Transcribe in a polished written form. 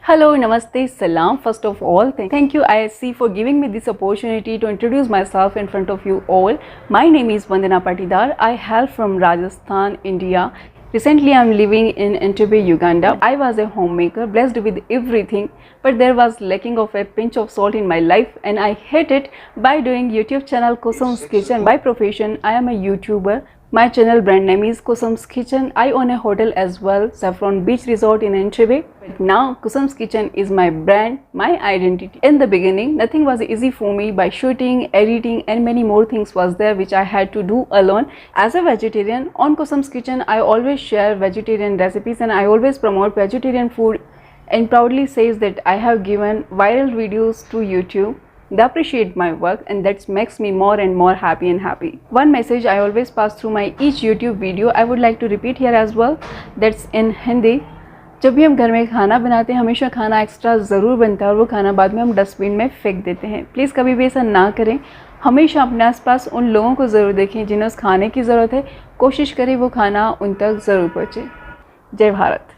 Hello, Namaste, Salam. First of all, thank you ISC for giving me this opportunity to introduce myself in front of you all. My name is Vandana Patidar. I hail from Rajasthan, India. Recently, I am living in Entebbe, Uganda. I was a homemaker, blessed with everything, but there was lacking of a pinch of salt in my life, and I hit it by doing YouTube channel Kusum's Kitchen. By profession, I am a YouTuber. My channel brand name is Kusum's Kitchen. I own a hotel as well, Saffron Beach Resort in Entebbe. Now, Kusum's Kitchen is my brand, my identity. In the beginning, nothing was easy for me. By shooting, editing and many more things was there which I had to do alone. As a vegetarian, on Kusum's Kitchen, I always share vegetarian recipes and I always promote vegetarian food and proudly says that I have given viral videos to YouTube. They appreciate my work and that makes me more and more happy and happy. One message I always pass through my each YouTube video, I would like to repeat here as well. That's in Hindi. जब भी हम घर में खाना बनाते हैं हमेशा खाना एक्स्ट्रा ज़रूर बनता है और वो खाना बाद में हम डस्टबिन में फेंक देते हैं। प्लीज़ कभी भी ऐसा ना करें। हमेशा अपने आसपास उन लोगों को ज़रूर देखें जिन्हें उस खाने की ज़रूरत है। कोशिश करें वो खाना उन तक ज़रूर पहुँचे। जय भारत।